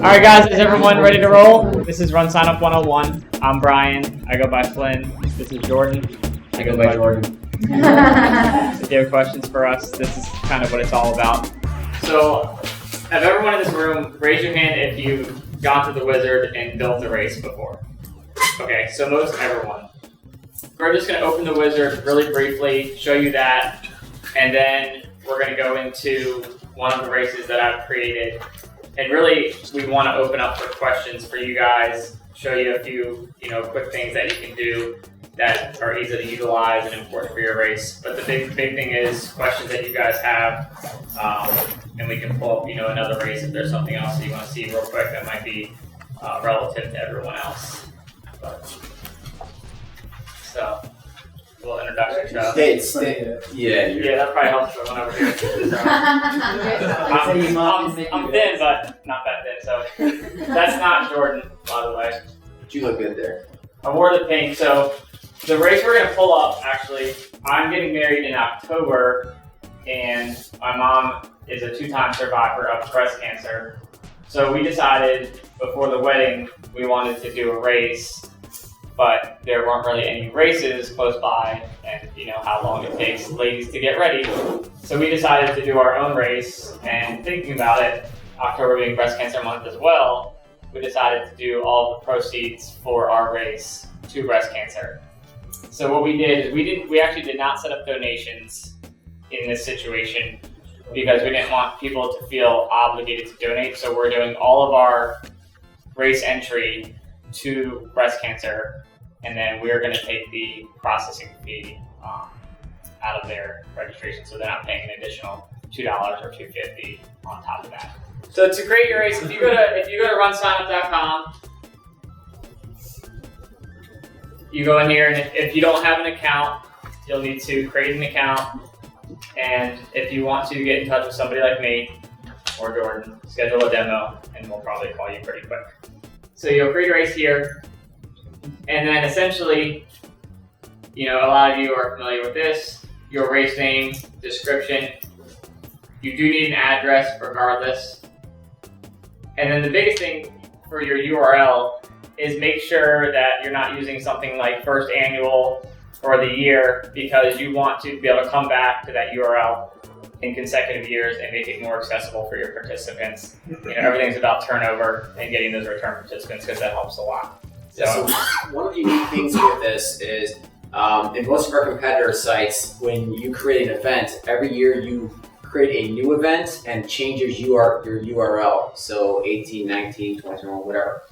Alright guys, is everyone ready to roll? This is RunSignup 101. I'm Brian. I go by Flynn. This is Jordan. I go by Jordan. If you have questions for us, this is kind of what it's all about. So, of everyone in this room, raise your hand if you've gone to the wizard and built a race before. Okay, so most everyone. We're just going to open the wizard really briefly, show you that, and then we're going to go into one of the races that I've created. And really, we want to open up for questions for you guys, show you a few, quick things that you can do that are easy to utilize and important for your race. But the big thing is questions that you guys have, and we can pull up, another race if there's something else that you want to see real quick that might be relative to everyone else. So, a little introduction stuff. Yeah, that probably helps for one over here. So, I'm thin, but not that thin. So that's not Jordan, by the way. But you look good there. I wore the pink. So the race we're gonna pull up, actually, I'm getting married in October, and my mom is a 2-time survivor of breast cancer. So we decided before the wedding we wanted to do a race, but there weren't really any races close by, and you know how long it takes ladies to get ready. So we decided to do our own race, and thinking about it, October being breast cancer month as well, we decided to do all the proceeds for our race to breast cancer. So what we did is we actually did not set up donations in this situation because we didn't want people to feel obligated to donate. So we're doing all of our race entry to breast cancer, and then we're going to take the processing fee out of their registration, so they're not paying an additional $2 or $2.50 on top of that. So to create your race, if you go to runsignup.com, you go in here, and if you don't have an account, you'll need to create an account. And if you want to get in touch with somebody like me or Jordan, schedule a demo, and we'll probably call you pretty quick. So you'll create a race here, and then essentially, a lot of you are familiar with this, your race name, description. You do need an address regardless. And then the biggest thing for your URL is make sure that you're not using something like first annual or the year, because you want to be able to come back to that URL in consecutive years and make it more accessible for your participants. Everything's about turnover and getting those return participants, because that helps a lot. So one of the unique things with this is in most of our competitor sites, when you create an event, every year you create a new event and change your URL. So 18, 19, 21, whatever.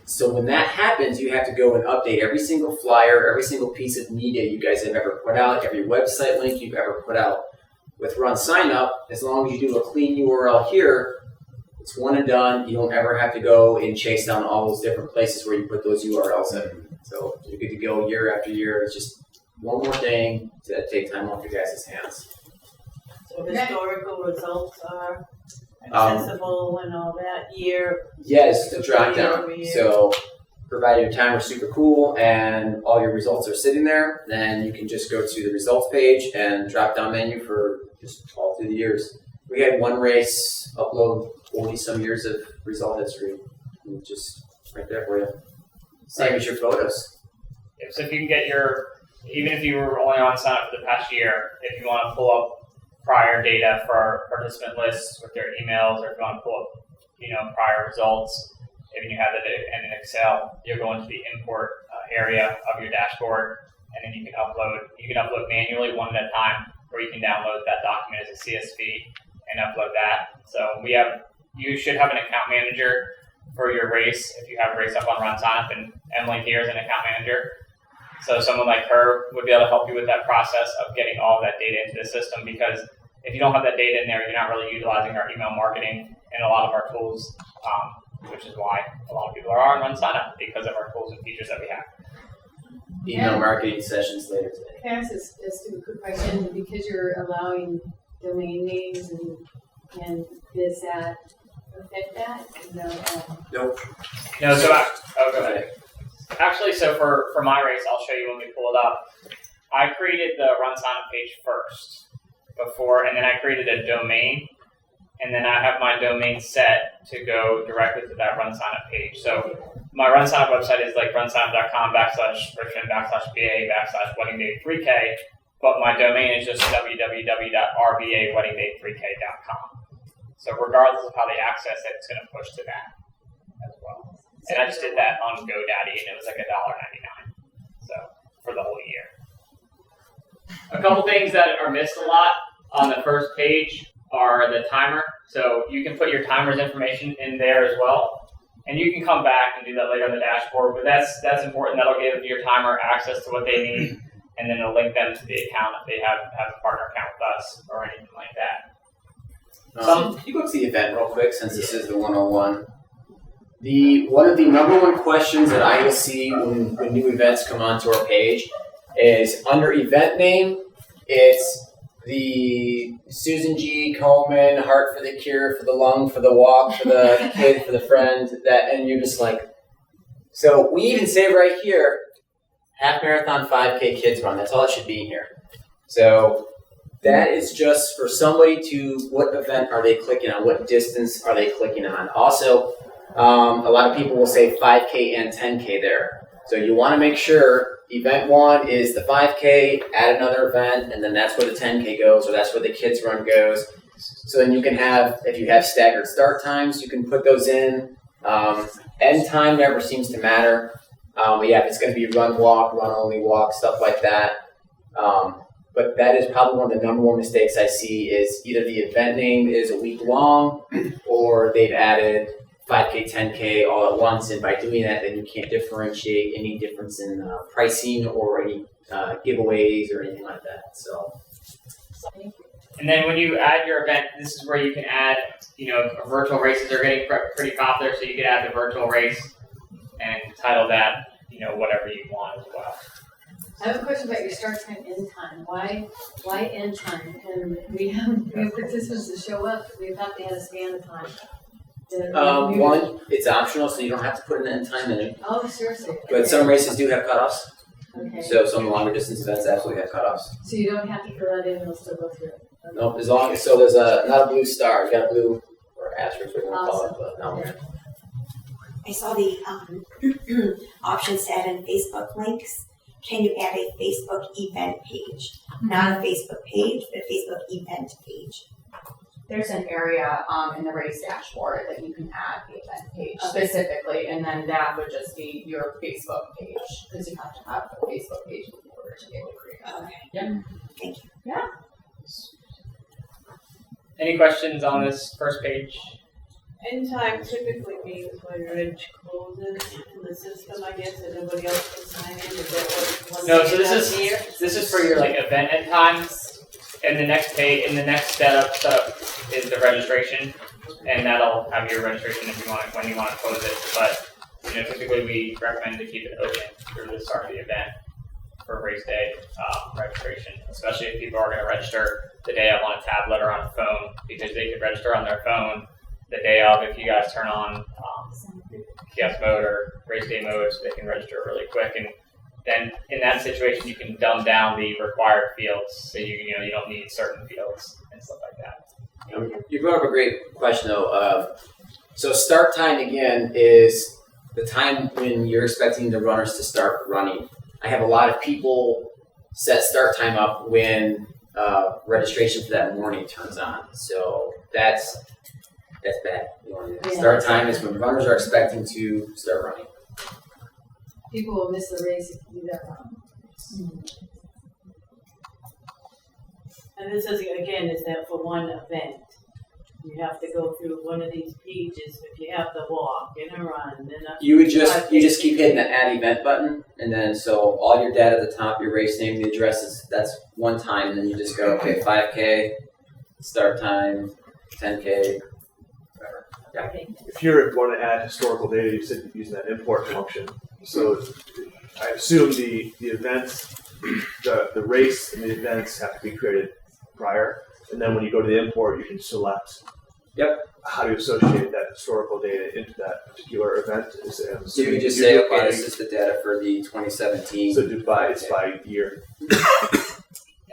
So when that happens, you have to go and update every single flyer, every single piece of media you guys have ever put out, every website link you've ever put out. With RunSignup, as long as you do a clean URL here, it's one and done. You don't ever have to go and chase down all those different places where you put those URLs in. So you're good to go year after year. It's just one more thing to take time off your guys' hands. So historical results are accessible and all that year? Yes, the drop down. So provided your timer is super cool and all your results are sitting there, then you can just go to the results page and drop down menu for just all through the years. We had one race upload 40 some years of result history. And just right there for you. Same as your photos. Yeah, so if you can get even if you were only on sign up for the past year, if you want to pull up prior data for our participant lists with their emails, or if you want to pull up, prior results, if you have that in Excel, you'll go into the import area of your dashboard, and then you can upload manually one at a time, or you can download that document as a CSV and upload that. So you should have an account manager for your race if you have a race up on RunSignup, and Emily here is an account manager. So someone like her would be able to help you with that process of getting all of that data into the system, because if you don't have that data in there, you're not really utilizing our email marketing and a lot of our tools, which is why a lot of people are on RunSignup, because of our tools and features that we have. Email marketing sessions later today. Can I ask a stupid quick question? Because you're allowing domain names and does that affect that? Nope. No, so go ahead. Actually, so for my race, I'll show you when we pull it up. I created the RunSignup page first, and then I created a domain, and then I have my domain set to go directly to that RunSignup page. So my RunSignup website is like runsignup.com/Richmond/BA/weddingday3K, but my domain is just www.rbaweddingday3k.com. So regardless of how they access it, it's going to push to that as well. And I just did that on GoDaddy, and it was like $1.99. So for the whole year. A couple things that are missed a lot on the first page are the timer. So you can put your timer's information in there as well. And you can come back and do that later on the dashboard, but that's important. That'll give your timer access to what they need, and then it'll link them to the account if they have a partner account with us or anything like that. Can you go to the event real quick, since this is the 101? One of the number one questions that I will see when new events come onto our page is under event name, it's the Susan G. Komen, Heart for the Cure, for the Lung, for the Walk, for the Kid, for the Friend, that, and you're just like, so we even say right here, half marathon, 5K kids run. That's all it should be here. So that is just for somebody to, what event are they clicking on? What distance are they clicking on? Also, a lot of people will say 5K and 10K there. So you want to make sure event 1 is the 5K, add another event, and then that's where the 10K goes, or that's where the kids run goes. So then you can have, if you have staggered start times, you can put those in. End time never seems to matter. But yeah, if it's going to be run, walk, run only, walk, stuff like that. But that is probably one of the number one mistakes I see is either the event name is a week long, or they've added 5K, 10K all at once, and by doing that, then you can't differentiate any difference in pricing or any giveaways or anything like that. So, and then when you add your event, this is where you can add, virtual races are getting pretty popular, so you can add the virtual race and title that, whatever you want as well. I have a question about your start time, end time. Why end time? And we have participants that show up. We thought they had a span of time. One, it's optional, so you don't have to put an end time in it. Oh, seriously. But some races do have cutoffs. Okay. So some longer distance events absolutely have cutoffs. So you don't have to fill that in; it'll still go through. Okay. Nope. As long as there's not a blue star. You got a blue or asterisk, whatever you want to call it. But no. I saw the options to add in Facebook links. Can you add a Facebook event page? Not a Facebook page, but a Facebook event page. There's an area in the race dashboard that you can add the event page specifically, and then that would just be your Facebook page, because you have to have a Facebook page in order to be able to create that. Okay. Yeah. Thank you. Yeah. Any questions on this first page? End time typically means when Ridge closes in the system, I guess, and nobody else can sign in. Is that what? No, so this is for your event end times. And the next page, in the next setup is the registration, and that'll have your registration if you want when you want to close it. But typically we recommend to keep it open through the start of the event for race day registration, especially if people are going to register the day of on a tablet or on a phone, because they can register on their phone the day of. If you guys turn on kiosk mode or race day mode, so they can register really quick. And then in that situation, you can dumb down the required fields, so you don't need certain fields and stuff like that. You brought up a great question though. So start time again is the time when you're expecting the runners to start running. I have a lot of people set start time up when registration for that morning turns on. So that's bad. Start time is when runners are expecting to start running. People will miss the race if you do that wrong. And this is that for one event. You have to go through one of these pages if you have the walk and a run. You just keep hitting the add event button, and then so all your data at the top, your race name, the addresses, that's one time, and then you just go, okay, 5K, start time, 10K, whatever. Yeah. If you want to add historical data, you said using that import function. So I assume the events, the race and the events have to be created prior, and then when you go to the import, you can select how to associate that historical data into that particular event. So you just say, okay, this is the data for the 2017. So it's by year.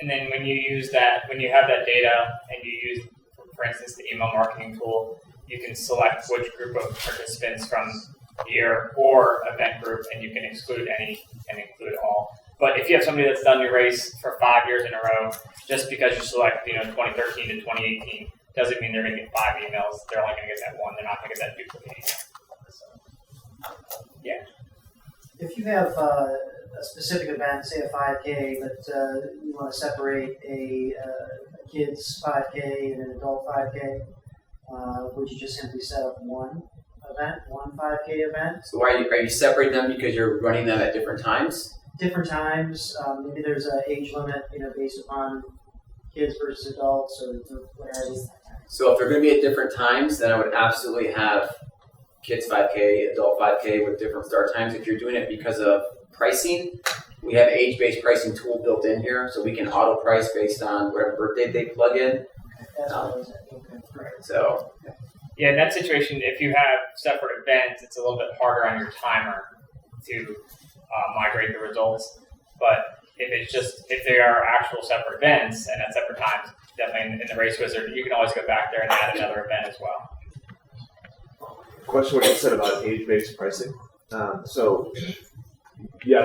And then when you use that, when you have that data and you use for instance, the email marketing tool, you can select which group of participants from year or event group, and you can exclude any and include all. But if you have somebody that's done your race for 5 years in a row, just because you select 2013 to 2018, doesn't mean they're going to get 5 emails. They're only going to get that one. They're not going to get that duplicate email. So, yeah. If you have a specific event, say a 5K, but you want to separate a kid's 5K and an adult 5K, would you just simply set up one 5K event? So are you separating them because you're running them at different times? Different times. Maybe there's an age limit, based upon kids versus adults or whatever. So if they're going to be at different times, then I would absolutely have kids 5K, adult 5K with different start times. If you're doing it because of pricing, we have an age-based pricing tool built in here, so we can auto price based on whatever birthday they plug in. That's what I was thinking. Okay, right. So Yeah, in that situation, if you have separate events, it's a little bit harder on your timer to migrate the results. But if they are actual separate events and at separate times, definitely in the Race Wizard, you can always go back there and add another event as well. Question what you said about age-based pricing. The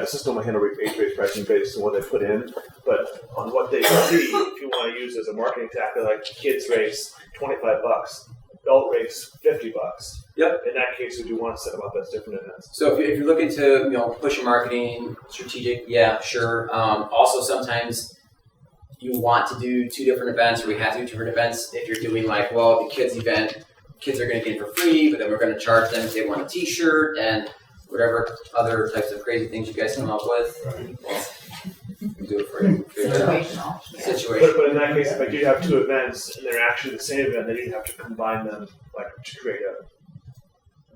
system will handle age-based pricing based on what they put in, but on what they see, if you want to use as a marketing tactic, like kids race, $25, adult race, $50. Yep. In that case, would you want to set them up as different events? So if you're looking to push your marketing strategic, yeah, sure. Also, sometimes you want to do 2 different events, or we have to do 2 different events. If you're doing the kids event, kids are going to get it for free, but then we're going to charge them if they want a T-shirt and whatever other types of crazy things you guys come up with. We'll do it for you. Situational. Situation. But in that case, if I do have 2 events and they're actually the same event, then you'd have to combine them to create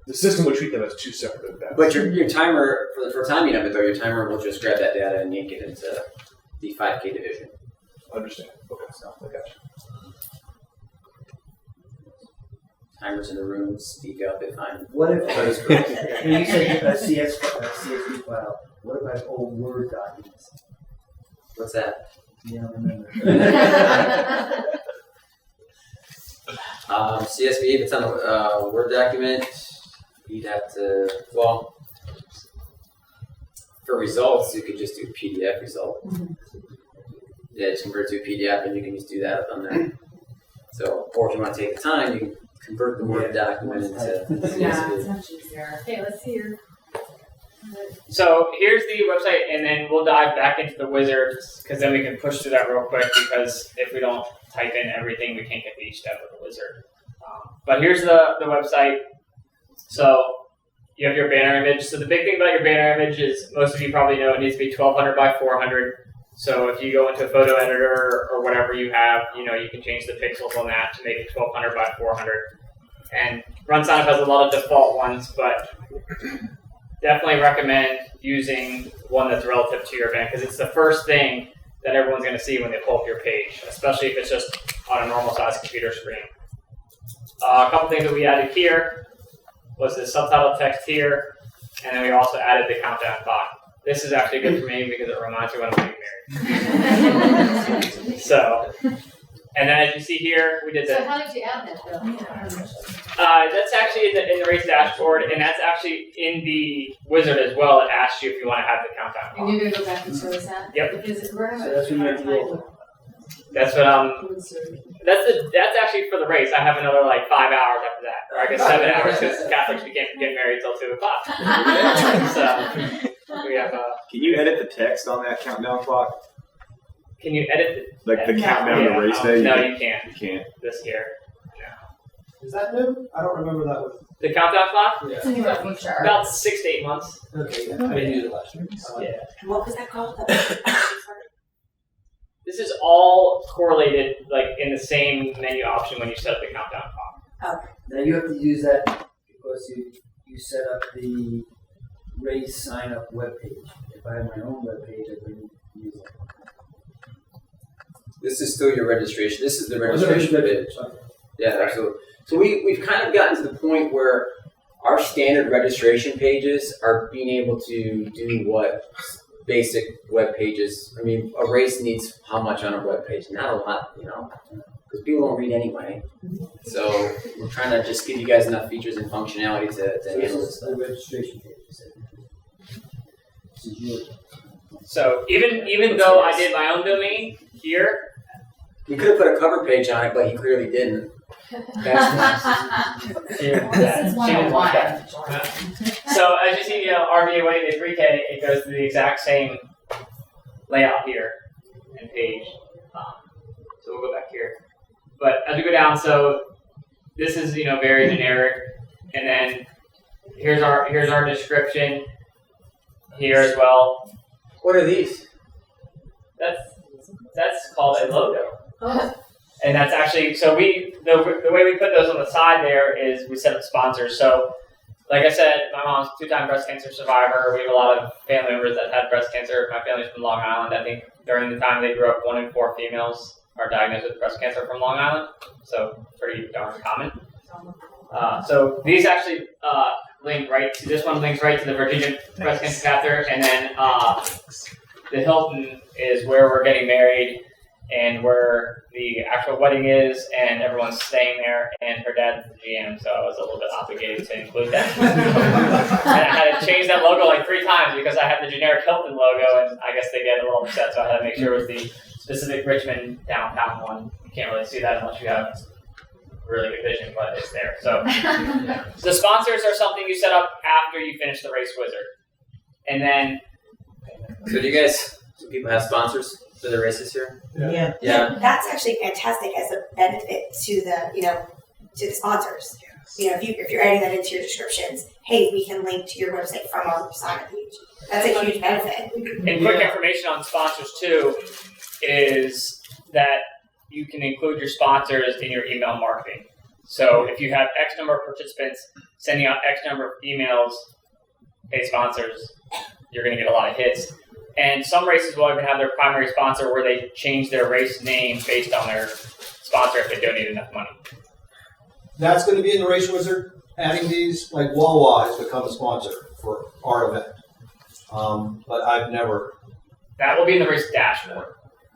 the system would treat them as 2 separate events. But your timer, for timing of it though, your timer will just grab that data and yank it into the 5K division. Understand. Okay, so I got you. Timers in the room speak up if I'm. What if That is correct. you said a CSV file? What about old Word documents? What's that? You don't remember? CSV, if it's on a Word document, you'd have to, for results, you could just do PDF result. Yeah, just convert to a PDF and you can just do that up on there. So, or if you want to take the time, you can convert the Word document into CSV. Yeah, it's much easier. Okay, let's see your. So here's the website, and then we'll dive back into the wizard, because then we can push through that real quick, because if we don't type in everything, we can't get to each step of the wizard. But here's the website. So you have your banner image. So the big thing about your banner image is, most of you probably know, it needs to be 1200 by 400. So if you go into a photo editor or whatever you have, you can change the pixels on that to make it 1200 by 400. And RunSignup has a lot of default ones, but definitely recommend using one that's relative to your event, because it's the first thing that everyone's going to see when they pull up your page, especially if it's just on a normal size computer screen. A couple things that we added here was the subtitle text here, and then we also added the countdown clock. This is actually good for me because it reminds me when I'm getting married. So, and then as you see here, we did So the. how did you add that though? That's actually in the race dashboard, and that's actually in the wizard as well. It asks you if you want to have the countdown And clock. you're gonna go back and show us that? Yep. Because we're having So that's when you have to go. That's what that's actually for the race. I have another 5 hours after that, or I guess 7 hours, because Catholics can't get married until 2 o'clock. So we have. Can you edit the text on that countdown clock? Can you edit The countdown to race day? No, you can't. You can't. This year. Is that new? I don't remember that one. The countdown clock? It's a newer feature. About 6 to 8 months. Okay, I didn't do it last year. Yeah. What was that called? This is all correlated in the same menu option when you set up the countdown clock. Now you have to use that because you set up the race sign up webpage. If I have my own webpage, I can use it. This is still your registration. This is the registration page. Yeah, absolutely. So we've kind of gotten to the point where our standard registration pages are being able to do what basic web pages. I mean, a race needs how much on a web page? Not a lot, because people don't read anyway. So we're trying to just give you guys enough features and functionality to handle this stuff. The registration page. This is yours. So even though I did my own domain here, You could have put a cover page on it, but he clearly didn't. she didn't want that. So as you see, RVA weighted 3K, it goes through the exact same layout here and page. So we'll go back here. But as we go down, so this is very generic, and then here's our description here as well. What are these? That's called a logo. And that's actually, so the way we put those on the side there is we set up sponsors. So, like I said, my mom's a 2-time breast cancer survivor. We have a lot of family members that had breast cancer. My family's from Long Island. I think during the time they grew up, 1 in 4 females are diagnosed with breast cancer from Long Island. So, pretty darn common. So these actually link right to, this one links right to the Virginia breast cancer chapter, and then the Hilton is where we're getting married and where the actual wedding is, and everyone's staying there, and her dad's the GM, so I was a little bit obligated to include that. And I had to change that logo like 3 times because I had the generic Hilton logo, and I guess they get a little upset, so I had to make sure it was the specific Richmond downtown one. You can't really see that unless you have really good vision, but it's there. So the sponsors are something you set up after you finish the Race Wizard. And then... So do people have sponsors for the races here? Yeah. Yeah. That's actually fantastic as a benefit to the, to the sponsors. If you're adding that into your descriptions, hey, we can link to your website from our sign-up page. That's a huge benefit. And quick information on sponsors too is that you can include your sponsors in your email marketing. So if you have X number of participants sending out X number of emails, hey sponsors, you're going to get a lot of hits. And some races will even have their primary sponsor where they change their race name based on their sponsor if they donate enough money. That's going to be in the Race Wizard, adding these, like Wawa has become a sponsor for our event. But I've never... That will be in the race dashboard.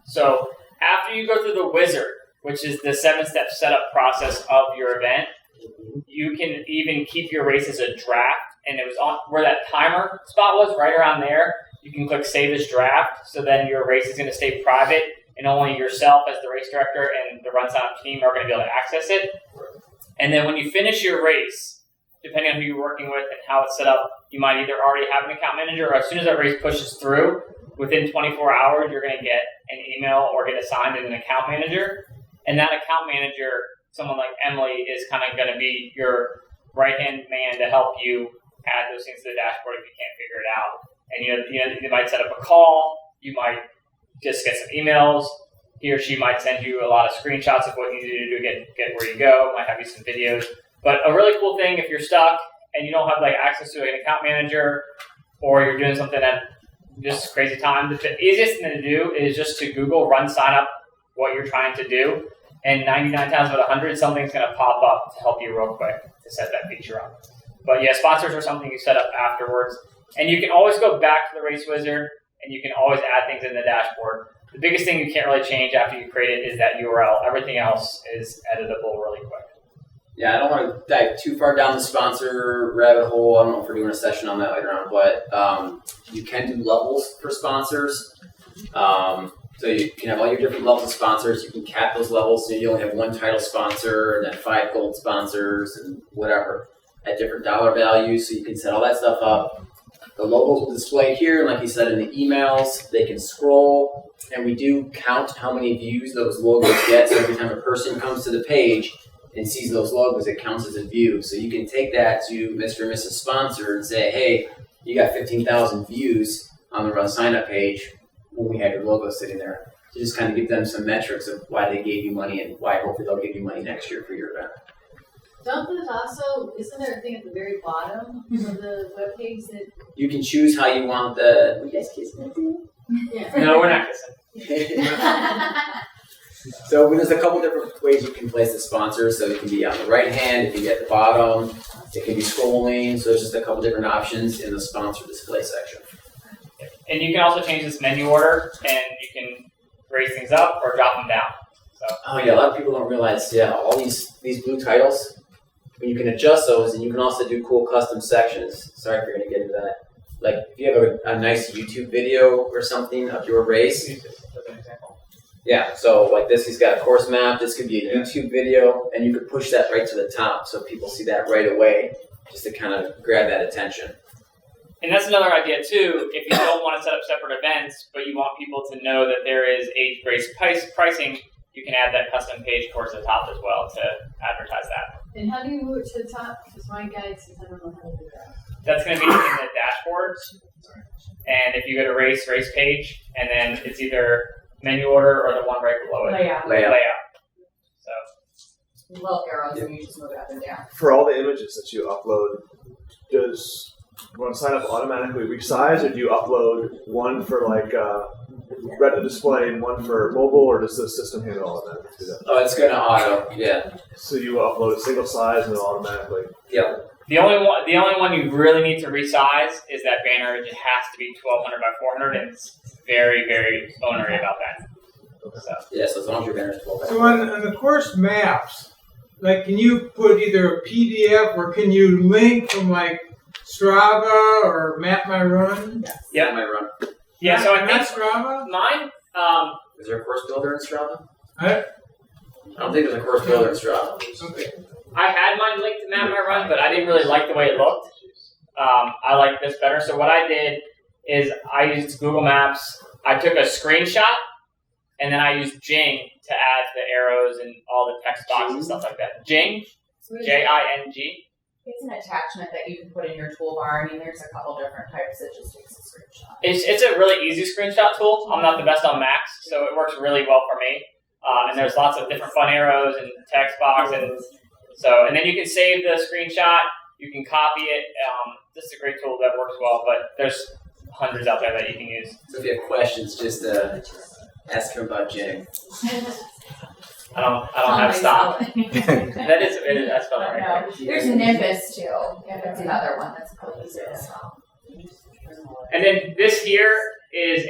So after you go through the wizard, which is the 7-step setup process of your event, you can even keep your race as a draft. And it was on where that timer spot was, right around there. You can click Save as Draft, so then your race is going to stay private, and only yourself as the race director and the RunSignup team are going to be able to access it. And then when you finish your race, depending on who you're working with and how it's set up, you might either already have an account manager, or as soon as that race pushes through, within 24 hours, you're going to get an email or get assigned as an account manager. And that account manager, someone like Emily, is kind of going to be your right-hand man to help you add those things to the dashboard if you can't figure it out. And you might set up a call, you might just get some emails, he or she might send you a lot of screenshots of what you need to do to get where you go, might have you some videos. But a really cool thing, if you're stuck and you don't have access to an account manager, or you're doing something at just crazy time, the easiest thing to do is just to Google RunSignup what you're trying to do, and 99 times out of 100, something's going to pop up to help you real quick to set that feature up. But yeah, sponsors are something you set up afterwards. And you can always go back to the Race Wizard, and you can always add things in the dashboard. The biggest thing you can't really change after you create it is that URL. Everything else is editable really quick. Yeah, I don't want to dive too far down the sponsor rabbit hole. I don't know if we're doing a session on that later on, but you can do levels for sponsors. So you can have all your different levels of sponsors. You can cap those levels, so you only have 1 title sponsor and then 5 gold sponsors and whatever at different dollar values. So you can set all that stuff up. The logos will display here, and like you said in the emails, they can scroll, and we do count how many views those logos get. So every time a person comes to the page and sees those logos, it counts as a view. So you can take that to Mr. and Mrs. Sponsor and say, hey, you got 15,000 views on the RunSignup page when we had your logo sitting there. To just kind of give them some metrics of why they gave you money and why hopefully they'll give you money next year for your event. Isn't there a thing at the very bottom of the webpage that... You can choose how you want the... You guys kissing? Yeah. No, we're not kissing. So there's a couple different ways you can place the sponsors. So it can be on the right hand, it can be at the bottom, it can be scrolling. So there's just a couple different options in the sponsor display section. And you can also change this menu order, and you can raise things up or drop them down. So Oh yeah, a lot of people don't realize. Yeah, all these blue titles, you can adjust those, and you can also do cool custom sections. Sorry if you're gonna get into that. Like if you have a nice YouTube video or something of your race. Use this as an example. Yeah, so like this, he's got a course map. This could be a YouTube video, and you could push that right to the top, so people see that right away, just to kind of grab that attention. And that's another idea too. If you don't want to set up separate events, but you want people to know that there is age-based pricing, you can add that custom page towards the top as well to advertise that. And how do you move it to the top? Because my guide says I don't know how to do that. That's going to be in the dashboard. And if you go to race page, and then it's either menu order or the one right below it. Layout. So Little arrows, and you just move it up and down. For all the images that you upload, does Run Sign Up automatically resize, or do you upload one for like retina display and one for mobile, or does the system handle all of that? Oh, it's gonna auto, yeah. So you upload a single size and it'll automatically. Yep. the only one you really need to resize is that banner. It has to be 1200 by 400, and it's very, very onery about that. So. Yeah, so as long as your banner's 12. So on the course maps, like, can you put either a PDF or can you link from like Strava or Map My Run? Yeah, my run. Yeah, so I Not think Strava? mine. Is there a course builder in Strava? I- I don't think there's a course builder in Strava. Okay. I had mine linked to Map My Run, but I didn't really like the way it looked. I like this better. So what I did is I used Google Maps. I took a screenshot, and then I used Jing to add the arrows and all the text box and stuff like that. Jing, Jing. It's an attachment that you can put in your toolbar. I mean, there's a couple different types that just takes a screenshot. It's a really easy screenshot tool. I'm not the best on Macs, so it works really well for me. And there's lots of different fun arrows and text box, and then you can save the screenshot. You can copy it. This is a great tool that works well, but there's hundreds out there that you can use. So if you have questions, just ask him about Jing. I don't have stock. That is I spelled it right. There's Nimbus too. Yeah, that's another one that's probably easier to spell. And then this here is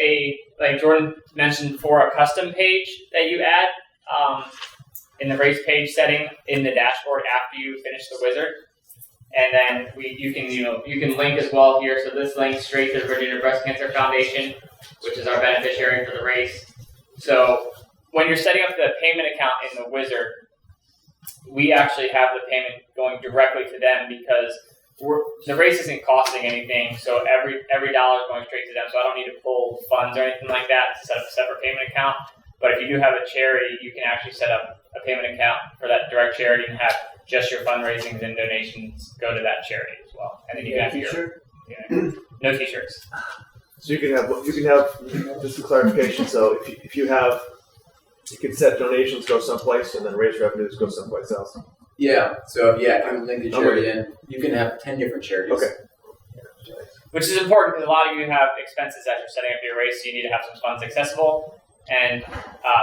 like Jordan mentioned, for a custom page that you add in the race page setting in the dashboard after you finish the wizard. And then you can link as well here. So this links straight to the Virginia Breast Cancer Foundation, which is our beneficiary for the race. So when you're setting up the payment account in the wizard, we actually have the payment going directly to them because the race isn't costing anything. So every dollar is going straight to them. So I don't need to pull funds or anything like that to set up a separate payment account. But if you do have a charity, you can actually set up a payment account for that direct charity and have just your fundraisings and donations go to that charity as well. And then you can have no t-shirts. So you can have just a clarification. So if you can set donations go someplace and then raise revenues go someplace else. Yeah. So if you link the charity in, you can have 10 different charities. Okay. Which is important because a lot of you have expenses as you're setting up your race, so you need to have some funds accessible. And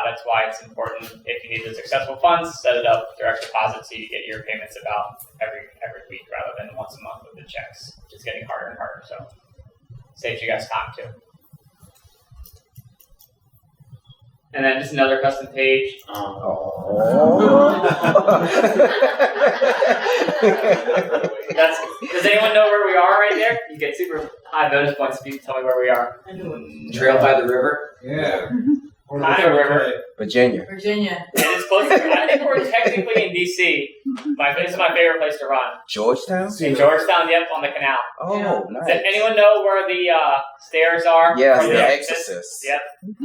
that's why it's important, if you need those accessible funds, set it up direct deposit so you get your payments about every week rather than once a month with the checks. It's getting harder and harder, so saves you guys time too. And then just another custom page. Does anyone know where we are right there? You get super high bonus points if you tell me where we are. Trail by the river? Yeah. Kind of river. Virginia. Virginia. And it's close to, I think we're technically in DC. This is my favorite place to run. Georgetown? In Georgetown, yep, on the canal. Oh, nice. Does anyone know where the stairs are? Yeah, from the Exorcist. Yep.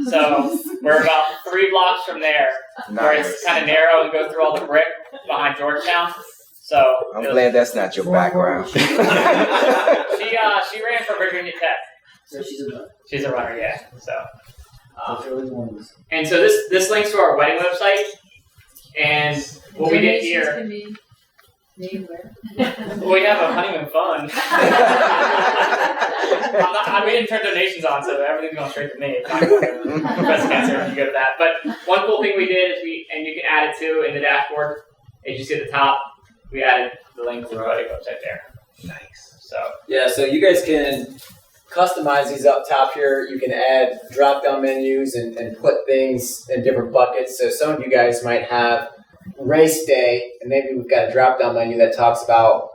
So we're about 3 blocks from there, where it's kind of narrow and go through all the brick behind Georgetown. So I'm glad that's not your background. She ran for Virginia Tech. So she's a runner. She's a runner, yeah. So. And so this links to our wedding website, and what we did here. We have a honeymoon fund. We didn't turn donations on, so everything's going straight to me. Breast cancer, if you go to that. But one cool thing we did is and you can add it to in the dashboard. As you see at the top, we added the link to the wedding website there. Nice. So yeah, so you guys can customize these up top here. You can add drop-down menus and put things in different buckets. So some of you guys might have race day, and maybe we've got a drop-down menu that talks about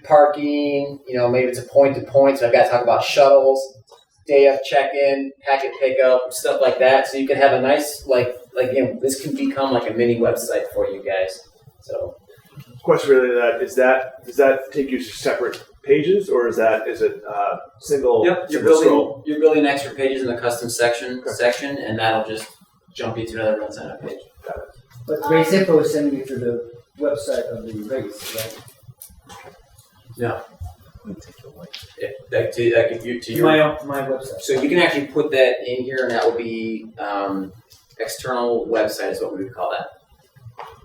parking. Maybe it's a point-to-point, so I've got to talk about shuttles, day of check-in, packet pickup, stuff like that. So you can have a nice, this can become like a mini website for you guys. So, question related to that is does that take you to separate pages, or is it single? Yep, you're building extra pages in the custom section, and that'll just jump you to another RunSignup page. Got it. But Race Info is sending you to the website of the race, right? No. To your my website. So you can actually put that in here, and that will be external website is what we would call that.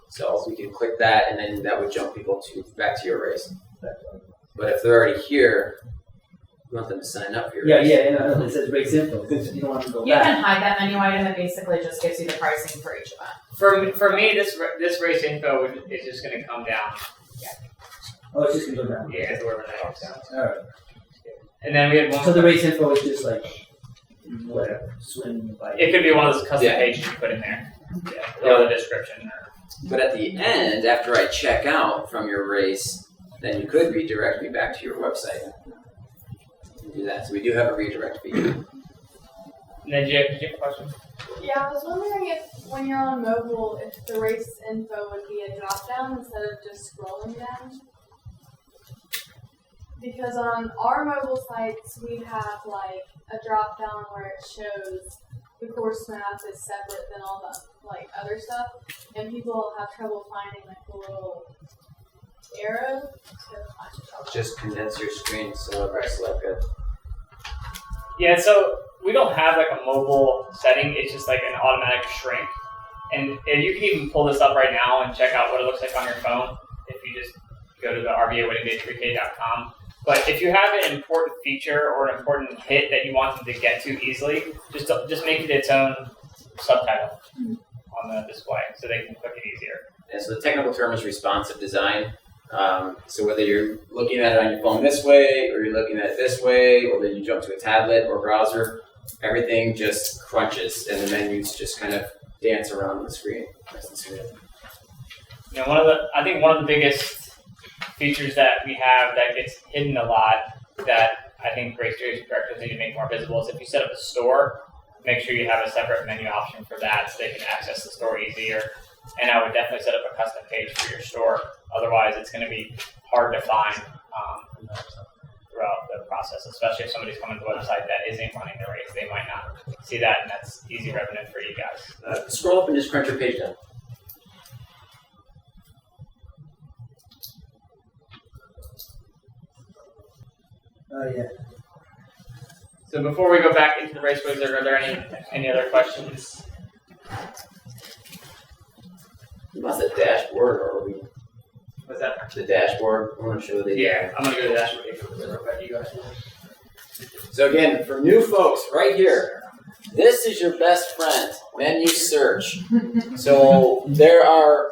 So we can click that, and then that would jump people back to your race. But if they're already here, you want them to sign up here. Yeah. It says Race Info. You don't want to go You back. can hide that menu item. It basically just gives you the pricing for each event. For me, this race info is just going to come down. Oh, it's just going to go down. Yeah, it's wherever that comes down. All right. And then we had one. So the Race Info is just like whatever, swim, bike. It could be one of those custom pages you put in there. Yeah, or the description. But at the end, after I check out from your race, then you could redirect me back to your website. You can do that. So we do have a redirect feature. And then did you have a question? Yeah, I was wondering if when you're on mobile, if the race info would be a drop down instead of just scrolling down. Because on our mobile sites, we have like a drop down where it shows the course map is separate than all the other stuff, and people have trouble finding the little arrow. Just condense your screen so it looks like a. Yeah, so we don't have a mobile setting. It's just like an automatic shrink, and you can even pull this up right now and check out what it looks like on your phone if you just go to the RVAWeddingDay3K.com. But if you have an important feature or an important hit that you want them to get to easily, just make it its own subtitle on the display so they can click it easier. Yeah, so the technical term is responsive design. So whether you're looking at it on your phone this way, or you're looking at it this way, or then you jump to a tablet or browser, everything just crunches and the menus just kind of dance around the screen. I think one of the biggest features that we have that gets hidden a lot that I think race directors need to make more visible is if you set up a store, make sure you have a separate menu option for that so they can access the store easier. And I would definitely set up a custom page for your store. Otherwise, it's going to be hard to find throughout the process, especially if somebody's coming to the website that isn't running the race. They might not see that, and that's easy revenue for you guys. Scroll up and just crunch your page down. Oh, yeah. So before we go back into the race wizard, are there any other questions? What's the dashboard, or are we? What's that? The dashboard. I want to show the. Yeah, I'm gonna go to the dashboard real quick. You guys. So again, for new folks, right here, this is your best friend, menu search. So there are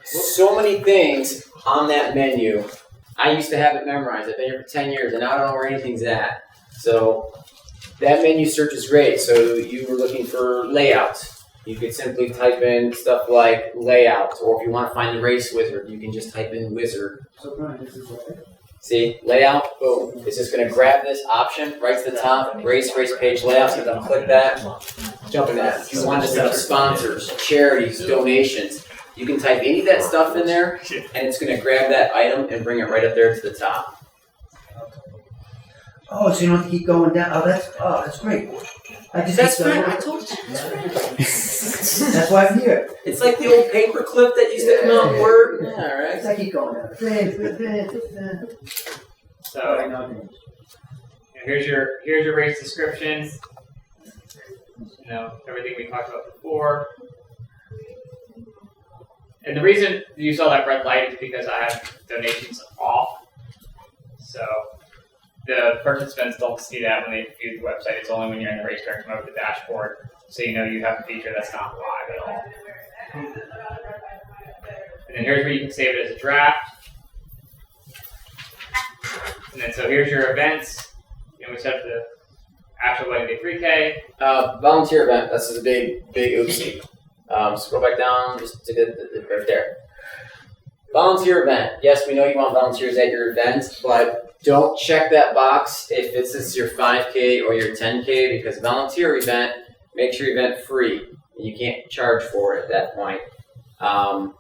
so many things on that menu. I used to have it memorized. I've been here for 10 years, and I don't know where anything's at. So that menu search is great. So you were looking for layout. You could simply type in stuff like layout, or if you want to find the race wizard, you can just type in wizard. So Brian, this is what? See, layout, boom. It's just going to grab this option right to the top, race page layout. So you're going to click that, jump in that. If you want to set up sponsors, charities, donations, you can type any of that stuff in there, and it's going to grab that item and bring it right up there to the top. Oh, so you don't have to keep going down. Oh, that's great. That's right. I told you. That's why I'm here. It's like the old paper clip that used to come out in Word. Yeah, all right. I keep going down. So here's your race description. Everything we talked about before. And the reason you saw that red light is because I have donations off. So the participants don't see that when they view the website. It's only when you're in the race director mode, the dashboard, so you know you have a feature that's not live at all. And then here's where you can save it as a draft. And then so here's your events. we set up the actual wedding day 3K. Volunteer event. This is a big oopsie. Scroll back down just to get right there. Volunteer event. Yes, we know you want volunteers at your event, but don't check that box if this is your 5K or your 10K, because volunteer event makes your event free. You can't charge for it at that point. I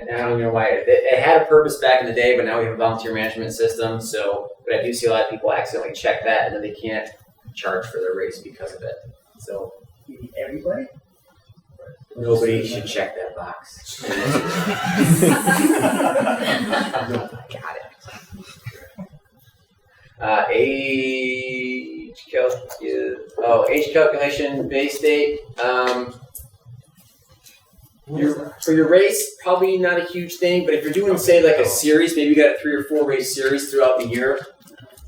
don't know why. It had a purpose back in the day, but now we have a volunteer management system. But I do see a lot of people accidentally check that, and then they can't charge for their race because of it. So everybody? Nobody should check that box. Got it. Age calculation, base date. For your race, probably not a huge thing, but if you're doing, say, like a series, maybe you got a 3 or 4 race series throughout the year,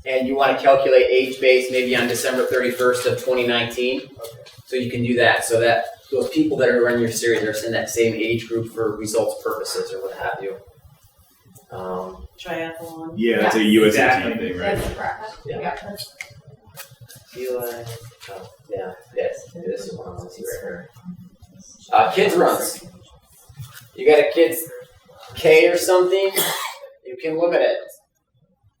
and you want to calculate age base maybe on December 31st of 2019, so you can do that, so that those people that are running your series are in that same age group for results purposes or what have you. Triathlon. Yeah, that's a USAT thing, right? That's correct. Yeah. This is one I want to see right here. Kids runs. You got a kids K or something, you can limit it.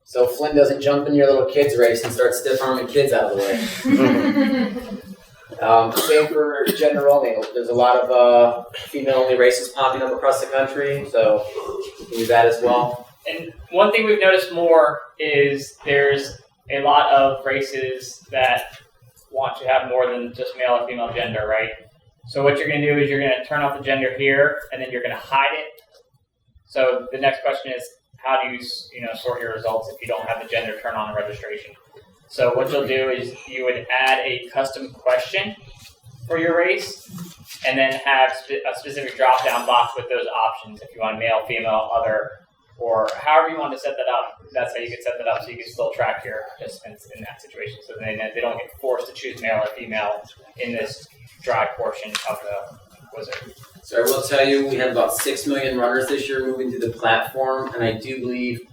So Flynn doesn't jump in your little kids race and start stiff arming kids out of the way. Same for gender only. There's a lot of female only races popping up across the country, so you can do that as well. And one thing we've noticed more is there's a lot of races that want to have more than just male or female gender, right? So what you're going to do is you're going to turn off the gender here, and then you're going to hide it. So the next question is, how do you sort your results if you don't have the gender turned on in registration? So what you'll do is you would add a custom question for your race, and then have a specific drop-down box with those options if you want male, female, other, or however you want to set that up. That's how you can set that up so you can still track your participants in that situation, so they don't get forced to choose male or female in this dry portion of the wizard. So I will tell you, we have about 6 million runners this year moving to the platform, and I do believe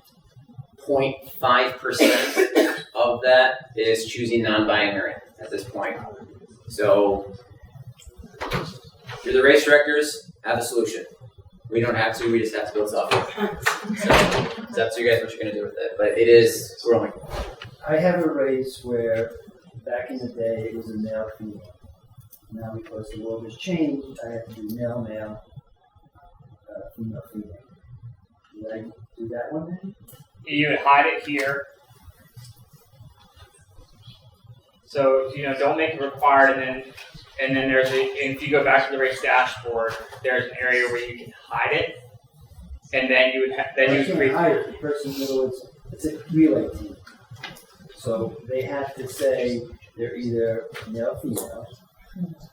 0.5% of that is choosing non-binary at this point. So if you're the race directors, have a solution. We don't have to, we just have to build software. So it's up to you guys what you're going to do with it, but it is growing. I have a race where back in the day it was a male-female. Now, because the world has changed, I have to do male-male, female-female. Did I do that one then? You would hide it here. So, don't make it required, and then there's if you go back to the race dashboard, there's an area where you can hide it, and then you would can't hide it. The person, in other words, it's a relay team. So they have to say they're either male-female.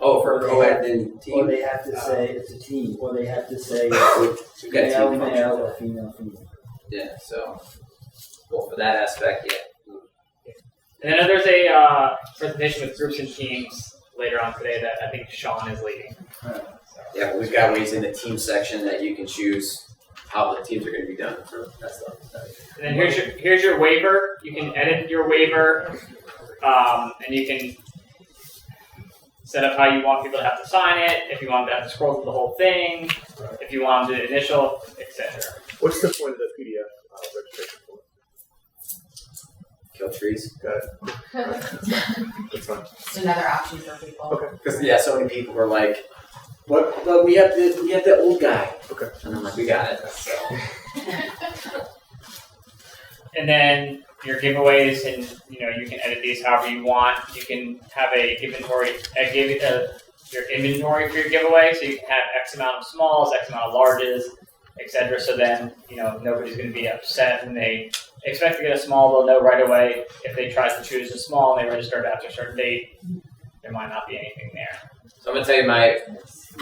Oh, for a co-ed team? Or they have to say it's a team, or they have to say it's male-male or female-female. Yeah, so, well, for that aspect, yeah. And then there's a presentation with groups and teams later on today that I think Sean is leading. Yeah, we've got ways in the team section that you can choose how the teams are going to be done for that stuff. And then here's your waiver. You can edit your waiver, and you can set up how you want people to have to sign it, if you want them to have to scroll through the whole thing, if you want them to initial, etc. What's the point of the PDF registration form? Kill trees. Got it. That's fine. It's another option for people. Okay. Because so many people were like, "But we have the old guy." Okay. And I'm like, "We got it." So. And then your giveaways, and you can edit these however you want. You can have your inventory for your giveaway, so you can have X amount of smalls, X amount of larges, etc. So then nobody's going to be upset when they expect to get a small. They'll know right away if they try to choose a small and they register it after a certain date. There might not be anything there. So I'm going to tell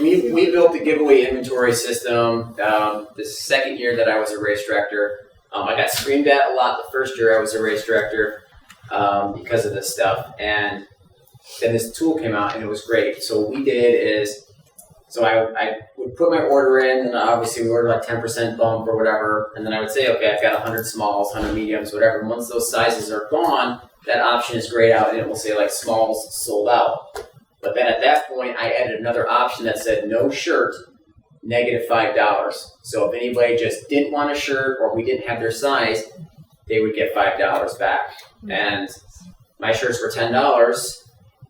you we built the giveaway inventory system the second year that I was a race director. I got screamed at a lot the first year I was a race director because of this stuff. And then this tool came out and it was great. So what we did is So I would put my order in, and obviously we order like 10% bump or whatever, and then I would say, okay, I've got 100 smalls, 100 mediums, whatever. And once those sizes are gone, that option is grayed out, and it will say like smalls sold out. But then at that point, I added another option that said no shirt, -$5. So if anybody just didn't want a shirt or we didn't have their size, they would get $5 back. And my shirts were $10,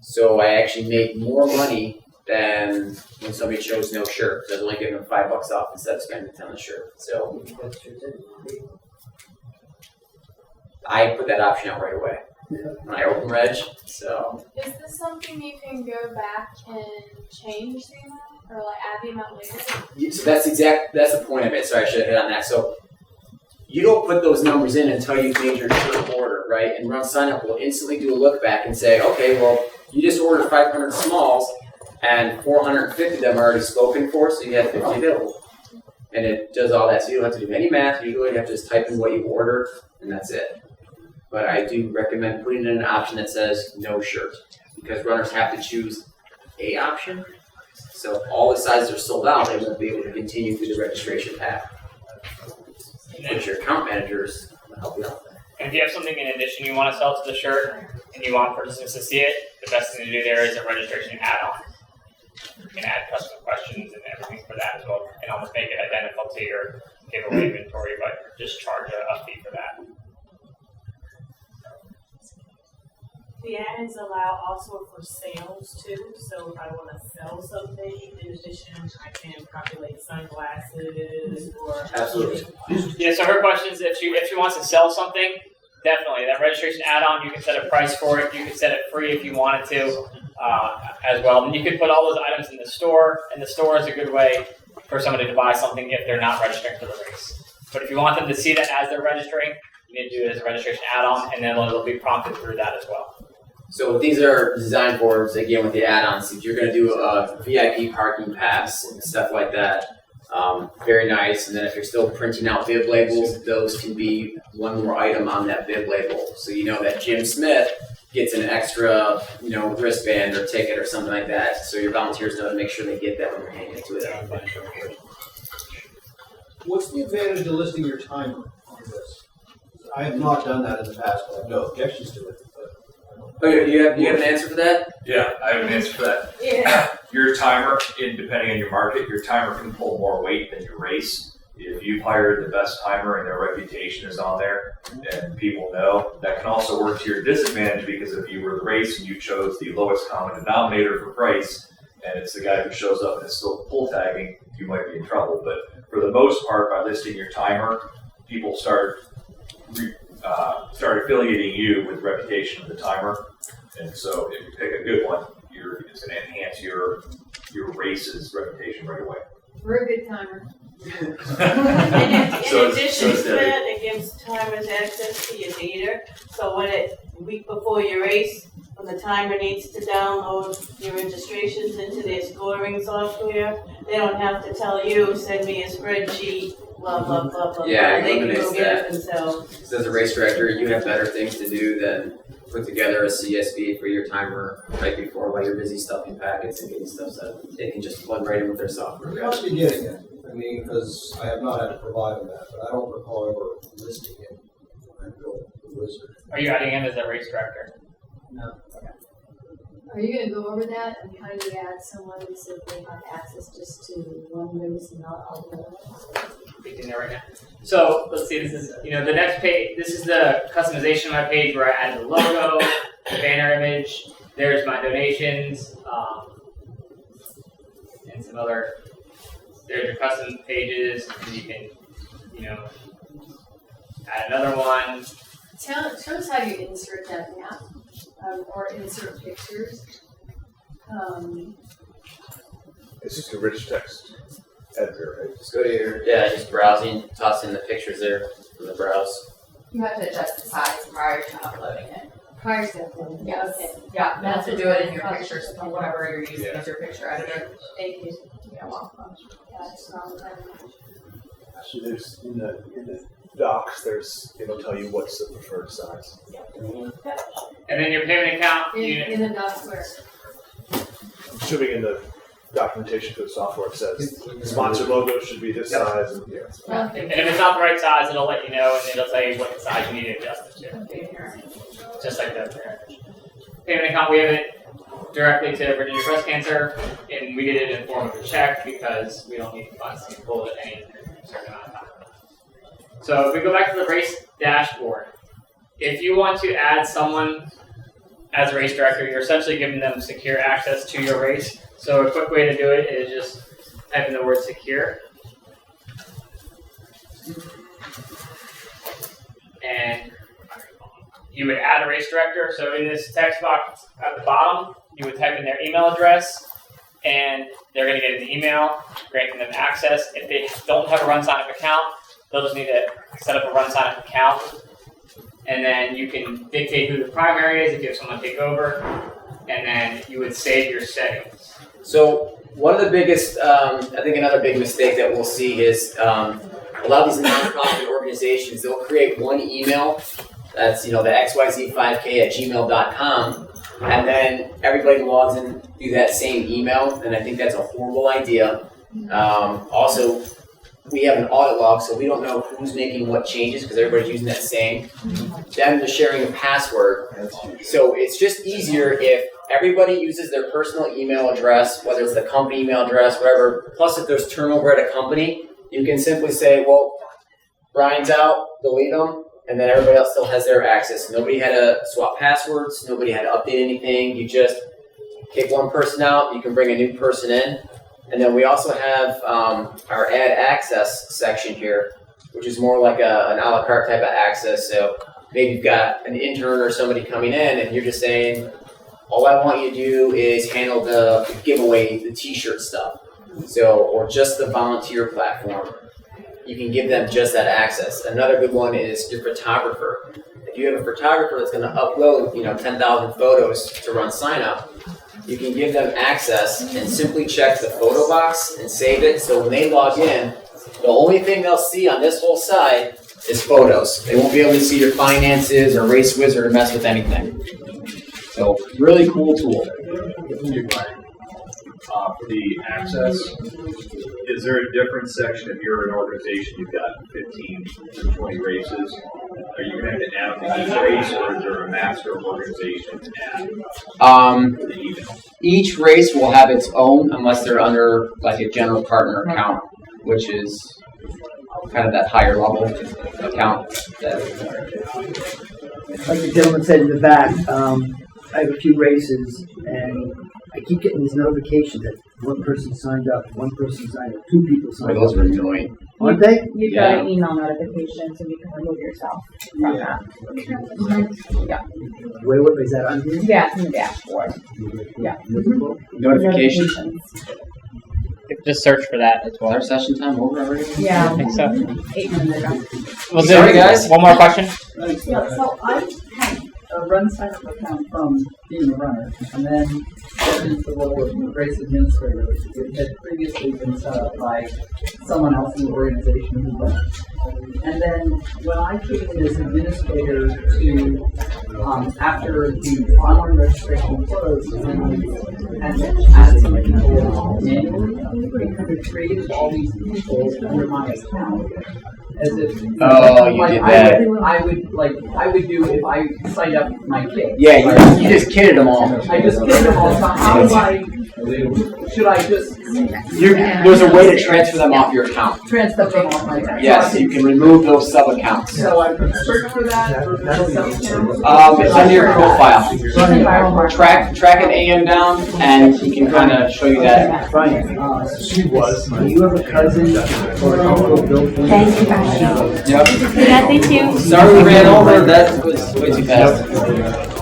so I actually made more money than when somebody chose no shirt. So I was only giving them $5 off instead of spending $10 on the shirt. So I put that option out right away when I open Reg. So Is this something you can go back and change the amount, or like add the amount later? So that's the point of it. Sorry, I should have hit on that. So you don't put those numbers in until you've made your shirt order, right? And RunSignup will instantly do a look back and say, okay, well, you just ordered 500 smalls, and 450 of them are already spoken for, so you have 50 available. And it does all that, so you don't have to do any math. You really have to just type in what you ordered, and that's it. But I do recommend putting in an option that says no shirt, because runners have to choose a option. So if all the sizes are sold out, they won't be able to continue through the registration path. But your account managers will help you out. And if you have something in addition you want to sell to the shirt and you want participants to see it, the best thing to do there is a registration add-on. You can add custom questions and everything for that as well, and almost make it identical to your giveaway inventory, but just charge a fee for that. The add-ins allow also for sales too, so if I want to sell something, in addition, I can populate sunglasses or. Absolutely. Yeah, so her question is if she wants to sell something, definitely. That registration add-on, you can set a price for it. You can set it free if you wanted to as well. And you can put all those items in the store, and the store is a good way for somebody to buy something if they're not registering for the race. But if you want them to see that as they're registering, you need to do it as a registration add-on, and then it'll be prompted through that as well. So what these are designed for is, again, with the add-ons, if you're going to do a VIP parking pass and stuff like that, very nice. And then if you're still printing out bib labels, those can be one more item on that bib label. So you know that Jim Smith gets an extra, wristband or ticket or something like that. So your volunteers know to make sure they get that when they're handing it to it. What's the advantage of listing your timer on this? I have not done that in the past, but I have no objections to it. Oh, you have an answer for that? Yeah, I have an answer for that. Yeah. Your timer, depending on your market, your timer can pull more weight than your race. If you've hired the best timer and their reputation is on there and people know, that can also work to your disadvantage, because if you were the race and you chose the lowest common denominator for price and it's the guy who shows up and is still pull tagging, you might be in trouble. But for the most part, by listing your timer, people start affiliating you with the reputation of the timer. And so if you pick a good one, it's going to enhance your race's reputation right away. We're a good timer. In addition to Debbie. that, it gives timers access to your data. So the week before your race, when the timer needs to download your registrations into their scoring software, they don't have to tell you, send me a spreadsheet, blah, blah, blah, blah. Yeah, They can eliminates go get it that. themselves. So as a race director, you have better things to do than put together a CSV for your timer right before while you're busy stuffing packets and getting stuff set. They can just plug right in with their software. You must be getting it. I mean, because I have not had to provide them that, but I don't recall ever listing it when I built the wizard. Are you adding him as a race director? No. Are you gonna go over that and how do you add someone so they have access just to one race and not all the others? In there right now. So let's see, this is the next page. This is the customization of my page where I added the logo, the banner image. There's my donations, and some other. There's your custom pages, and you can, add another one. Tell us how you insert that map or insert pictures. It's just a rich text editor, right? Just go to just browsing, toss in the pictures there from the browse. You have to adjust the size prior to uploading it. Prior to uploading. Yes. Okay. Yeah, you have to do it in your pictures, whatever you're using as your picture editor. Thank you. Yeah, welcome. Actually, there's in the docs. It'll tell you what's the preferred size. And then your payment account. In the docs where? Assuming in the documentation for the software that says the sponsor logo should be this size. And, And if it's not the right size, it'll let you know, and it'll tell you what size you need to adjust it to. Just like that. Payment account, we have it directly to Virginia Breast Cancer, and we did it in form of a check because we don't need funds to pull it any certain amount of time. So if we go back to the race dashboard, if you want to add someone as a race director, you're essentially giving them secure access to your race. So a quick way to do it is just type in the word secure. And you would add a race director. So in this text box at the bottom, you would type in their email address, and they're going to get an email granting them access. If they don't have a RunSignup account, they'll just need to set up a RunSignup account. And then you can dictate who the primary is if you have someone take over, and then you would save your settings. So one of the biggest, I think another big mistake that we'll see is a lot of these nonprofit organizations, they'll create one email that's, the xyz5k@gmail.com, and then everybody logs in through that same email, and I think that's a horrible idea. Also, we have an audit log, so we don't know who's making what changes because everybody's using that same. Then they're sharing a password. So it's just easier if everybody uses their personal email address, whether it's the company email address, whatever. Plus, if there's turnover at a company, you can simply say, well, Brian's out, delete him, and then everybody else still has their access. Nobody had to swap passwords. Nobody had to update anything. You just kick one person out. You can bring a new person in. And then we also have our add access section here, which is more like an a la carte type of access. So maybe you've got an intern or somebody coming in and you're just saying, all I want you to do is handle the giveaway, the t-shirt stuff. So, or just the volunteer platform. You can give them just that access. Another good one is your photographer. If you have a photographer that's going to upload, 10,000 photos to RunSignup, you can give them access and simply check the photo box and save it. So when they log in, the only thing they'll see on this whole side is photos. They won't be able to see your finances or Race Wizard or mess with anything. So really cool tool. For the access, is there a different section if you're an organization, you've got 15 to 20 races? Are you going to have to add them to each race, or is there a master organization to add the email? Each race will have its own unless they're under like a general partner account, which is kind of that higher level account. Like the gentleman said in the back, I have a few races, and I keep getting these notifications that one person signed up, 2 people signed up. Those are annoying. Aren't they? You've got an email notification, so you can remove yourself from that. Yeah. Wait, what is that on here? Yeah, it's in the dashboard. Yeah. Notifications. Just search for that as well. Our session time over already? Yeah. I think so. 8 minutes ago. Well, Sorry, guys. One more question. Yeah, so I had a RunSignup account from being a runner, and then got into the role of race administrator, which had previously been set up by someone else in the organization who ran. And then when I came in as administrator to, after the online registration closed, and then added some people manually, I kind of created all these people under my account. As if you did that. I would do if I signed up my kid. Yeah, you just kidded them all. I just kidded them all. So how do should I just There's a way to transfer them off your account. transfer them off my account? Yes, you can remove those sub accounts. So I could search for that or It's under your profile. Track an AM down, and he can kind of show you that. Brian, she was. Do you have a cousin or an uncle built for you? Thank you, Brian. Yep. Yeah, thank you. Sorry we ran over. That was way too fast.